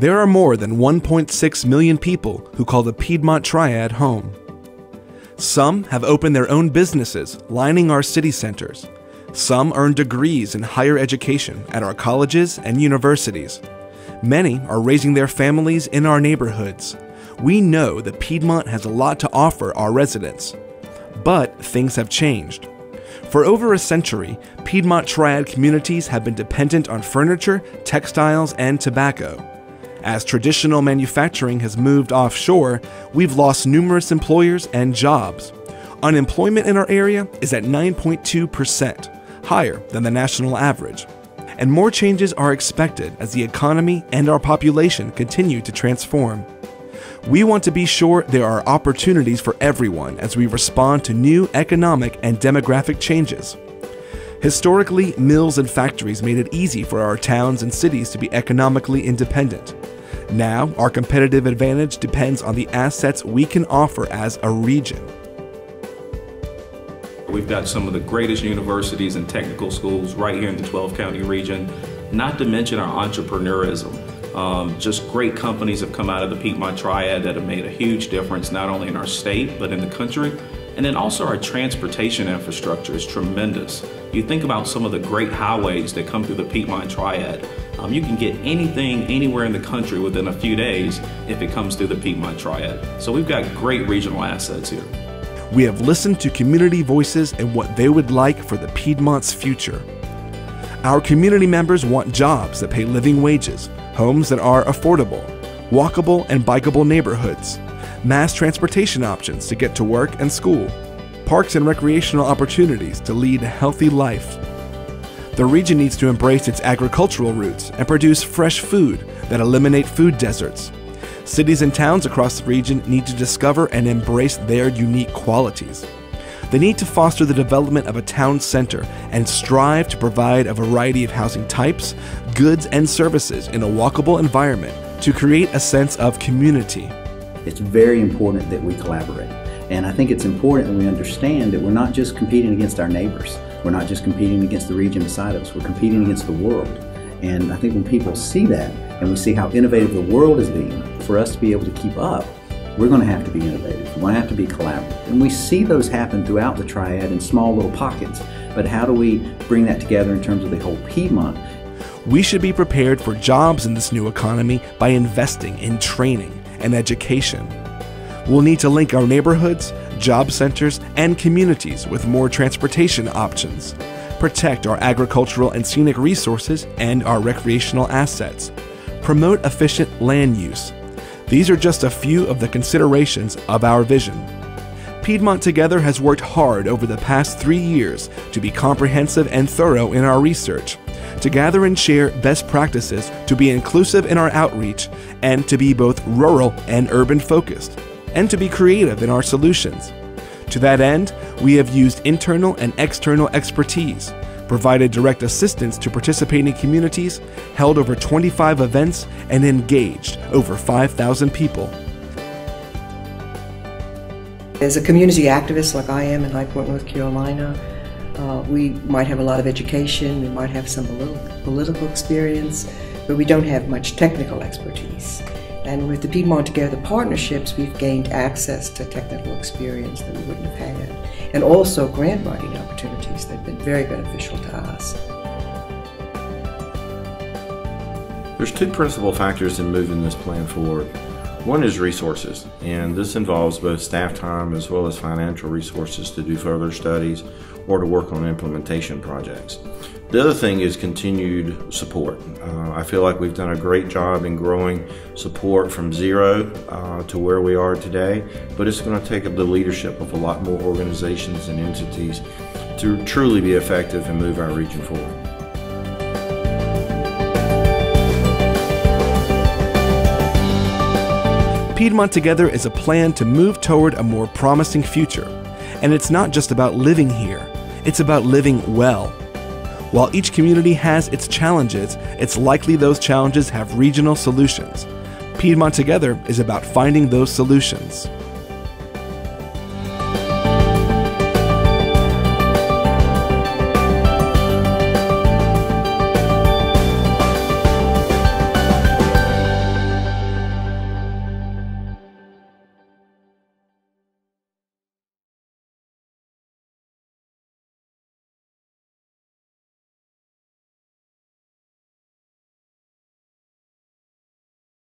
There are more than 1.6 million people who call the Piedmont Triad home. Some have opened their own businesses lining our city centers. Some earn degrees in higher education at our colleges and universities. Many are raising their families in our neighborhoods. We know that Piedmont has a lot to offer our residents. But things have changed. For over a century, Piedmont Triad communities have been dependent on furniture, textiles, and tobacco. As traditional manufacturing has moved offshore, we've lost numerous employers and jobs. Unemployment in our area is at 9.2%, higher than the national average. And more changes are expected as the economy and our population continue to transform. We want to be sure there are opportunities for everyone as we respond to new economic and demographic changes. Historically, mills and factories made it easy for our towns and cities to be economically independent. Now, our competitive advantage depends on the assets we can offer as a region. We've got some of the greatest universities and technical schools right here in the 12-county region, not to mention our entrepreneurism. Just great companies have come out of the Piedmont Triad that have made a huge difference not only in our state but in the country. And then also our transportation infrastructure is tremendous. You think about some of the great highways that come through the Piedmont Triad. You can get anything anywhere in the country within a few days if it comes through the Piedmont Triad. So we've got great regional assets here. We have listened to community voices and what they would like for the Piedmont's future. Our community members want jobs that pay living wages, homes that are affordable, walkable and bikeable neighborhoods, mass transportation options to get to work and school, parks and recreational opportunities to lead a healthy life. The region needs to embrace its agricultural roots and produce fresh food that eliminate food deserts. Cities and towns across the region need to discover and embrace their unique qualities. They need to foster the development of a town center and strive to provide a variety of housing types, goods, and services in a walkable environment to create a sense of community. It's very important that we collaborate. And I think it's important that we understand that we're not just competing against our neighbors. We're not just competing against the region beside us. We're competing against the world. And I think when people see that and we see how innovative the world is being, for us to be able to keep up, we're going to have to be innovative. We're going to have to be collaborative. And we see those happen throughout the Triad in small little pockets. But how do we bring that together in terms of the whole Piedmont? We should be prepared for jobs in this new economy by investing in training and education. We'll need to link our neighborhoods, job centers, and communities with more transportation options, protect our agricultural and scenic resources and our recreational assets, promote efficient land use. These are just a few of the considerations of our vision. Piedmont Together has worked hard over the past 3 years to be comprehensive and thorough in our research, to gather and share best practices, to be inclusive in our outreach, and to be both rural and urban focused, and to be creative in our solutions. To that end, we have used internal and external expertise, provided direct assistance to participating communities, held over 25 events, and engaged over 5,000 people. As a community activist like I am in High Point, North Carolina, we might have a lot of education, we might have some political experience, but we don't have much technical expertise. And with the Piedmont Together partnerships, we've gained access to technical experience that we wouldn't have had, and also grant writing opportunities that have been very beneficial to us. There's two principal factors in moving this plan forward. One is resources, and this involves both staff time as well as financial resources to do further studies or to work on implementation projects. The other thing is continued support. I feel like we've done a great job in growing support from zero to where we are today, but it's going to take the leadership of a lot more organizations and entities to truly be effective and move our region forward. Piedmont Together is a plan to move toward a more promising future. And it's not just about living here, it's about living well. While each community has its challenges, it's likely those challenges have regional solutions. Piedmont Together is about finding those solutions.